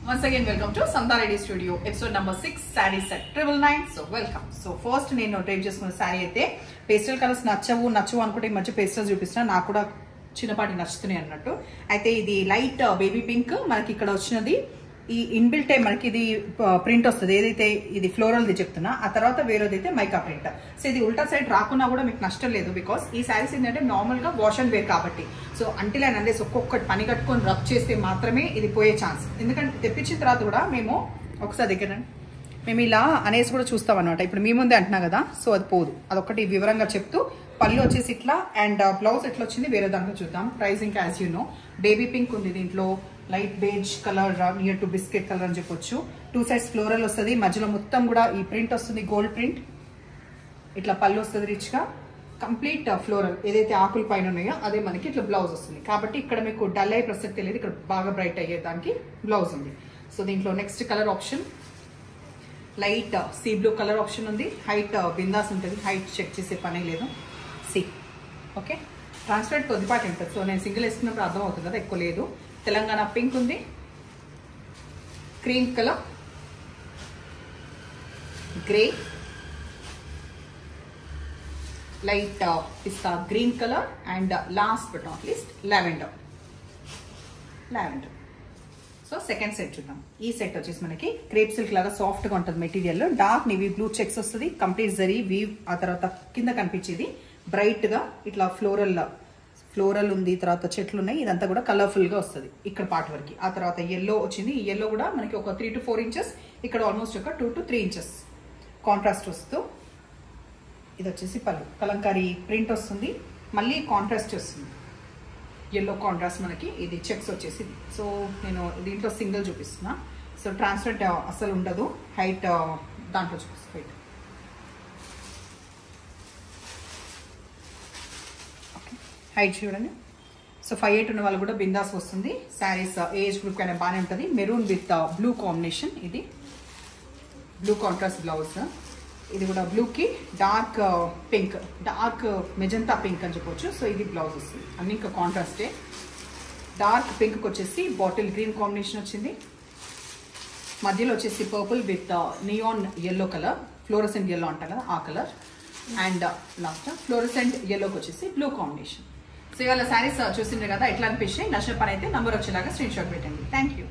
Once again, welcome to Santa Lady Studio, episode number 6, saree set 999. So welcome. So first నేను drive చేసుకున్న sorry అయితే pastel colours నచ్చవు అనుకుంటే ఈ మధ్య పేస్టల్స్ చూపిస్తున్నా, నాకు కూడా చిన్నపాటి నచ్చుతున్నాయి అన్నట్టు. అయితే ఇది లైట్ బేబీ పింక్, మనకి ఇక్కడ వచ్చినది ఈ ఇన్బిల్ట్ మనకి ఇది ప్రింట్ వస్తుంది, ఏదైతే ఇది ఫ్లోరల్ ది చెప్తున్నా. ఆ తర్వాత వేరేదైతే మైకా ప్రింట్. సో ఇది ఉల్టా సైడ్ రాకున్నా కూడా మీకు నష్టం లేదు, బికాస్ ఈ శారీస్ ఏంటంటే నార్మల్ గా వాష్ అండ్ వేర్ కాబట్టి. సో అంటిల్ అండ్ అన్లెస్ ఒక్కొక్కటి పని కట్టుకొని రబ్ చేస్తే మాత్రమే ఇది పోయే ఛాన్స్. ఎందుకంటే తెప్పించిన తర్వాత కూడా మేము ఒకసారి దగ్గర మేము ఇలా అనేసి కూడా చూస్తాం అనమాట. ఇప్పుడు మీ ముందే అంటున్నా కదా, సో అది పోదు. అదొకటి వివరంగా చెప్తూ పళ్ళు వచ్చేసి ఇట్లా అండ్ బ్లౌజ్ ఎట్లా వచ్చింది వేరే దాంట్లో చూద్దాం. Pricing as you know, baby pink ఉంది దీంట్లో, light beige colour near to biscuit colour అని చెప్పొచ్చు. 2 సైడ్స్ ఫ్లోరల్ వస్తుంది, మధ్యలో మొత్తం కూడా ఈ ప్రింట్ వస్తుంది గోల్డ్ ప్రింట్. ఇట్లా పళ్ళు వస్తుంది రిచ్ గా, కంప్లీట్ ఫ్లోరల్ ఏదైతే ఆకుల పైన ఉన్నాయో అదే మనకి ఇట్లా బ్లౌజ్ వస్తుంది. కాబట్టి ఇక్కడ మీకు డల్ అయ్యే ప్రసక్తి లేదు, ఇక్కడ బాగా బ్రైట్ అయ్యేదానికి బ్లౌజ్ ఉంది. సో దీంట్లో next colour option light sea blue colour option ఉంది. హైట్ బిందాస్ ఉంటుంది, హైట్ చెక్ చేసే పనే లేదు. సి ఓకే, ట్రాన్స్పరెంట్ కొద్దిపాటి ఉంటుంది. సో నేను సింగిల్ వేసుకున్నప్పుడు అర్థం అవుతుంది కదా, ఎక్కువ లేదు. తెలంగాణ పింక్ ఉంది, cream colour, grey, light pista green colour and last but not least lavender. So second set చూద్దాం. ఈ సెట్ వచ్చేసి మనకి క్రేప్ సిల్క్ లాగా సాఫ్ట్ గా ఉంటుంది material. Dark navy blue checks వస్తుంది, కంప్లీట్ జరీ వీవ్. ఆ తర్వాత కింద కనిపించేది బ్రైట్ గా ఇట్లా ఫ్లోరల్ ఉంది, తర్వాత చెట్లు ఉన్నాయి. ఇదంతా కూడా కలర్ఫుల్ గా వస్తుంది ఇక్కడ పార్ట్ వరకు. ఆ తర్వాత ఎల్లో వచ్చింది, ఈ ఎల్లో కూడా మనకి ఒక 3 to 4 ఇంచెస్, ఇక్కడ ఆల్మోస్ట్ ఒక 2 to 3 ఇంచెస్ కాంట్రాస్ట్ వస్తూ. ఇది వచ్చేసి పళ్ళు కలంకారీ ప్రింట్ వస్తుంది, మళ్ళీ కాంట్రాస్ట్ వస్తుంది, ఎల్లో కాంట్రాస్ట్ మనకి. ఇది చెక్స్ వచ్చేసి. సో నేను దీంట్లో సింగిల్ చూపిస్తున్నా. సో ట్రాన్స్పరెంట్ అసలు ఉండదు, హైట్ దాంట్లో చూపిస్తాను. హైట్ హైట్ చూడండి. సో 5'8" ఉన్న వాళ్ళు కూడా బిందాస్ వస్తుంది. శారీస్ ఏజ్ గ్రూప్ కైనా బాగానే ఉంటుంది. మెరూన్ విత్ బ్లూ కాంబినేషన్, ఇది బ్లూ కాంట్రాస్ట్ బ్లౌజ్. ఇది కూడా బ్లూకి dark pink, dark magenta pink అని చెప్పొచ్చు. సో ఇది బ్లౌజ్ వస్తుంది, అన్ని ఇంకా కాంట్రాస్టే. డార్క్ పింక్ వచ్చేసి బాటిల్ గ్రీన్ కాంబినేషన్ వచ్చింది, మధ్యలో వచ్చేసి purple with neon yellow colour, fluorescent yellow అంటాం కదా ఆ కలర్. అండ్ లాస్ట్ ఫ్లోరసెంట్ ఎల్లోకి వచ్చేసి బ్లూ కాంబినేషన్. సో ఇవాళ శారీస్ చూసిండ్రు కదా, ఎట్లా అనిపించినాయి, నచ్చిన పని అయితే నంబర్ వచ్చేలాగా స్క్రీన్ షాట్ పెట్టండి. Thank you.